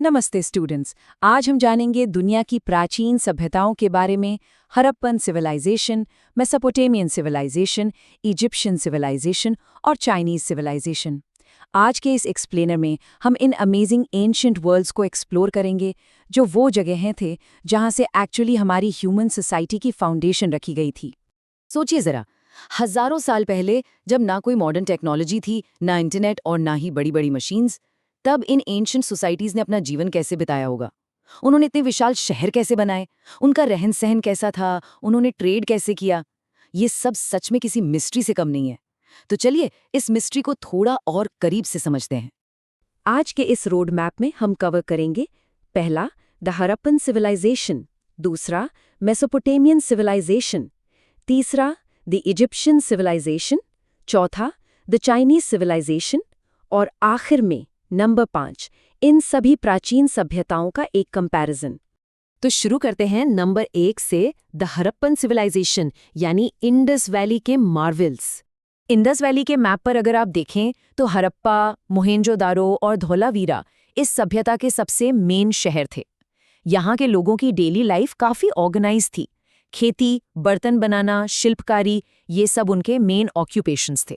नमस्ते स्टूडेंट्स। आज हम जानेंगे दुनिया की प्राचीन सभ्यताओं के बारे में। Harappan civilisation, Mesopotamian civilisation, Egyptian civilisation और चाइनीज सिविलाइजेशन। आज के इस एक्सप्लेनर में हम इन अमेजिंग एंशिएंट वर्ल्ड्स को एक्सप्लोर करेंगे, जो वो जगहें थे जहां से एक्चुअली हमारी ह्यूमन सोसाइटी की फाउंडेशन रखी गई थी। सोचिए जरा, हजारों साल पहले जब ना कोई मॉडर्न टेक्नोलॉजी थी, ना इंटरनेट और ना ही बड़ी बड़ी मशीन्स, तब इन एंशिएंट सोसाइटीज ने अपना जीवन कैसे बिताया होगा। उन्होंने इतने विशाल शहर कैसे बनाए, उनका रहन सहन कैसा था, उन्होंने ट्रेड कैसे किया। ये सब सच में किसी मिस्ट्री से कम नहीं है। तो चलिए इस मिस्ट्री को थोड़ा और करीब से समझते हैं। आज के इस रोड मैप में हम कवर करेंगे पहला, द हड़प्पन सिविलाइजेशन, दूसरा, मेसोपोटामियन सिविलाइजेशन, तीसरा, द इजिप्शियन सिविलाइजेशन, चौथा, द चाइनीज सिविलाइजेशन और आखिर में नंबर 5, इन सभी प्राचीन सभ्यताओं का एक कंपैरिजन। तो शुरू करते हैं नंबर 1 से, द हड़प्पन सिविलाइजेशन यानी इंडस वैली के मार्वल्स। इंडस वैली के मैप पर अगर आप देखें तो हड़प्पा, मोहेंजोदारो और धौलावीरा इस सभ्यता के सबसे मेन शहर थे। यहाँ के लोगों की डेली लाइफ काफी ऑर्गेनाइज थी। खेती, बर्तन बनाना, शिल्पकारी, ये सब उनके मेन ऑक्यूपेशंस थे।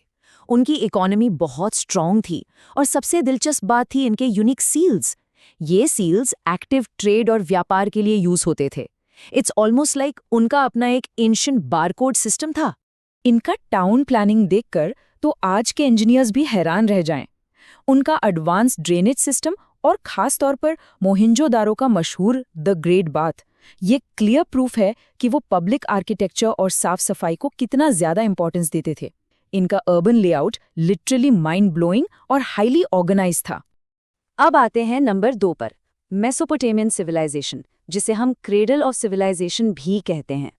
उनकी इकोनॉमी बहुत स्ट्रॉन्ग थी और सबसे दिलचस्प बात थी इनके यूनिक सील्स। ये सील्स एक्टिव ट्रेड और व्यापार के लिए यूज होते थे। इट्स ऑलमोस्ट लाइक उनका अपना एक एंशिएंट बारकोड सिस्टम था। इनका टाउन प्लानिंग देखकर तो आज के इंजीनियर्स भी हैरान रह जाएं। उनका एडवांस ड्रेनेज सिस्टम और खास तौर पर मोहेंजोदारो का मशहूर द ग्रेट बाथ, ये क्लियर प्रूफ है कि वो पब्लिक आर्किटेक्चर और साफ सफाई को कितना ज्यादा इंपॉर्टेंस देते थे। इनका urban layout literally mind blowing और हाईली ऑर्गेनाइज था। अब आते हैं नंबर 2 पर, मेसोपोटामियन सिविलाइजेशन, जिसे हम क्रेडल ऑफ सिविलाइजेशन भी कहते हैं।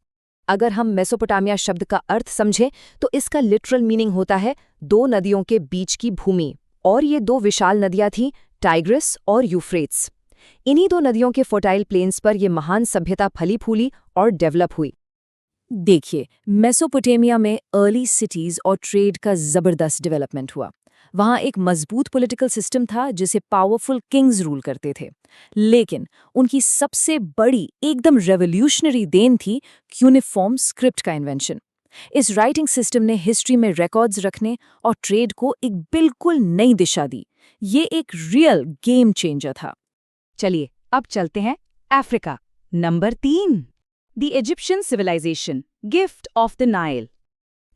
अगर हम मेसोपोटामिया शब्द का अर्थ समझें तो इसका लिटरल मीनिंग होता है 2 नदियों के बीच की भूमि। और ये 2 विशाल नदियां थीं, टाइग्रिस और यूफ्रेट्स। इन्हीं 2 नदियों के फर्टाइल प्लेन्स पर यह महान सभ्यता फली फूली और डेवलप हुई। देखिए, मेसोपोटामिया में अर्ली सिटीज और ट्रेड का जबरदस्त डेवलपमेंट हुआ। वहाँ एक मजबूत पॉलिटिकल सिस्टम था जिसे पावरफुल किंग्स रूल करते थे। लेकिन उनकी सबसे बड़ी एकदम रेवोल्यूशनरी देन थी यूनिफॉर्म स्क्रिप्ट का इन्वेंशन। इस राइटिंग सिस्टम ने हिस्ट्री में रिकॉर्ड्स रखने और ट्रेड को एक बिल्कुल नई दिशा दी। ये एक रियल गेम चेंजर था। चलिए अब चलते हैं Africa. Number 3, the Egyptian civilisation, gift of the Nile.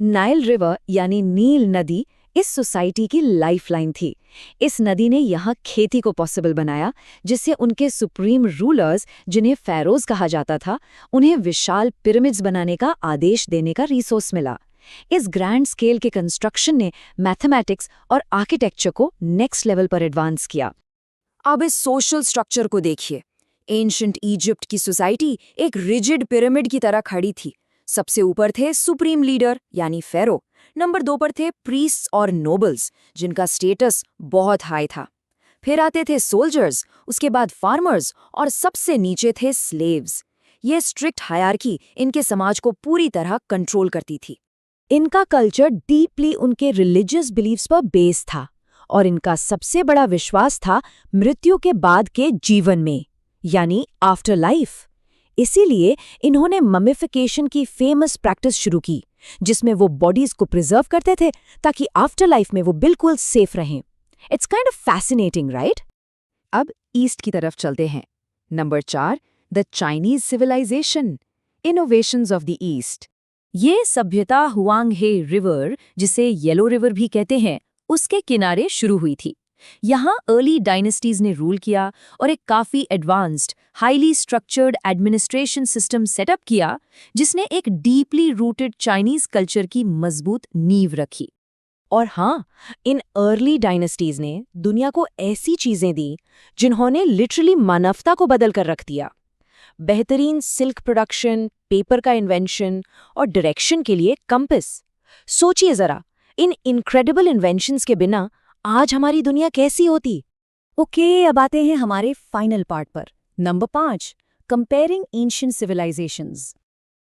Nile river यानी नील नदी इस सोसाइटी की लाइफलाइन थी। इस नदी ने यहाँ खेती को पॉसिबल बनाया, जिससे उनके सुप्रीम रूलर्स, जिन्हें फेरोज कहा जाता था, उन्हें विशाल पिरामिड्स बनाने का आदेश देने का रिसोर्स मिला। इस ग्रैंड स्केल के कंस्ट्रक्शन ने मैथमेटिक्स और आर्किटेक्चर को नेक्स्ट लेवल पर एडवांस किया। अब इस सोशल स्ट्रक्चर को देखिए। एंशिएंट इजिप्ट की सोसाइटी एक रिजिड पिरामिड की तरह खड़ी थी। सबसे ऊपर थे सुप्रीम लीडर यानी फेरो। नंबर 2 पर थे प्रीस्ट्स और नोबल्स, जिनका स्टेटस बहुत हाई था। फिर आते थे सोल्जर्स, उसके बाद फार्मर्स और सबसे नीचे थे स्लेव्स। ये स्ट्रिक्ट हायरार्की इनके समाज को पूरी तरह कंट्रोल करती थी। इनका कल्चर डीपली उनके रिलीजियस बिलीफ्स पर बेस्ड था और इनका सबसे बड़ा विश्वास था मृत्यु के बाद के जीवन में, यानी आफ्टर लाइफ। इसीलिए इन्होंने ममिफिकेशन की फेमस प्रैक्टिस शुरू की, जिसमें वो बॉडीज को प्रिजर्व करते थे ताकि आफ्टर लाइफ में वो बिल्कुल सेफ रहें। It's kind of fascinating, right? अब ईस्ट की तरफ चलते हैं। Number 4, the Chinese civilisation, innovations of the east. ये सभ्यता हुआंगहे रिवर, जिसे येलो रिवर भी कहते हैं, उसके किनारे शुरू हुई थी। यहाँ अर्ली डायनेस्टीज ने रूल किया और एक काफी advanced, highly structured administration system setup किया, जिसने एक डीपली रूटेड चाइनीज कल्चर की मजबूत नींव रखी। और हाँ, इन अर्ली डायनेस्टीज ने दुनिया को ऐसी चीजें दी जिन्होंने लिटरली मानवता को बदल कर रख दिया। बेहतरीन सिल्क प्रोडक्शन, पेपर का इन्वेंशन और डायरेक्शन के लिए कंपास। सोचिए जरा, इन इनक्रेडिबल इन्वेंशंस के बिना आज हमारी दुनिया कैसी होती। ओके, अब आते हैं हमारे फाइनल पार्ट पर। Number 5, comparing ancient civilisations.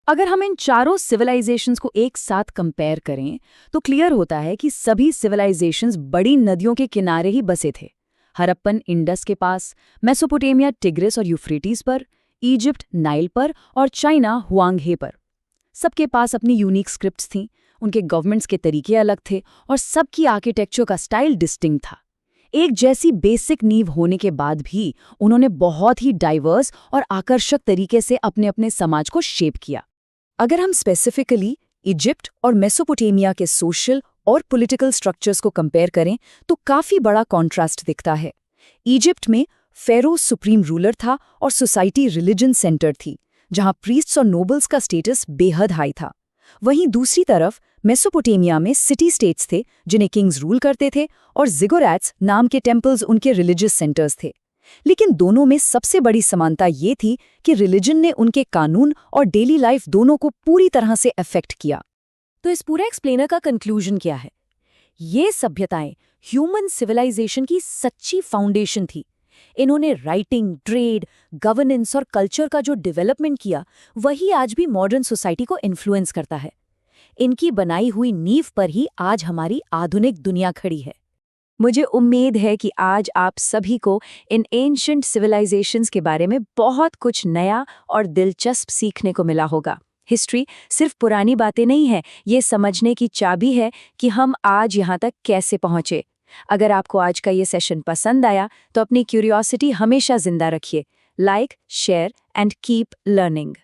अगर हम इन चारों सिविलाइजेशंस को एक साथ कंपेयर करें तो क्लियर होता है कि सभी सिविलाइजेशंस बड़ी नदियों के किनारे ही बसे थे। हड़प्पन इंडस के पास, मेसोपोटामिया टिग्रिस और यूफ्रेटिस पर, इजिप्ट नाइल पर और चाइना हुआंग-हे पर। सबके पास अपनी यूनिक स्क्रिप्ट्स थीं, उनके गवर्नमेंट्स के तरीके अलग थे और सबकी आर्किटेक्चर का स्टाइल डिस्टिंक्ट था। एक जैसी बेसिक नींव होने के बाद भी उन्होंने बहुत ही डाइवर्स और आकर्षक तरीके से अपने अपने समाज को शेप किया। अगर हम स्पेसिफिकली इजिप्ट और मेसोपोटामिया के सोशल और पॉलिटिकल स्ट्रक्चर्स को कंपेयर करें तो काफी बड़ा कॉन्ट्रास्ट दिखता है। इजिप्ट में फेरो सुप्रीम रूलर था और सोसाइटी रिलीजन सेंटर थी, जहां प्रीस्ट्स और नोबल्स का स्टेटस बेहद हाई था। वहीं दूसरी तरफ मेसोपोटामिया में सिटी स्टेट्स थे जिन्हें किंग्स रूल करते थे और जिगोरैट्स नाम के टेम्पल्स उनके रिलीजियस सेंटर्स थे। लेकिन दोनों में सबसे बड़ी समानता ये थी कि रिलीजन ने उनके कानून और डेली लाइफ दोनों को पूरी तरह से अफेक्ट किया। तो इस पूरे एक्सप्लेनर का कंक्लूजन क्या है? ये सभ्यताएं ह्यूमन सिविलाइजेशन की सच्ची फाउंडेशन थी। इन्होंने राइटिंग, ट्रेड, गवर्नेंस और कल्चर का जो डेवलपमेंट किया, वही आज भी मॉडर्न सोसाइटी को इन्फ्लुएंस करता है। इनकी बनाई हुई नींव पर ही आज हमारी आधुनिक दुनिया खड़ी है। मुझे उम्मीद है कि आज आप सभी को इन एंशिएंट सिविलाइजेशंस के बारे में बहुत कुछ नया और दिलचस्प सीखने को मिला होगा। हिस्ट्री सिर्फ पुरानी बातें नहीं है, ये समझने की चाबी है कि हम आज यहाँ तक कैसे पहुँचे। अगर आपको आज का ये सेशन पसंद आया तो अपनी क्यूरियोसिटी हमेशा जिंदा रखिए। Like, share and keep learning.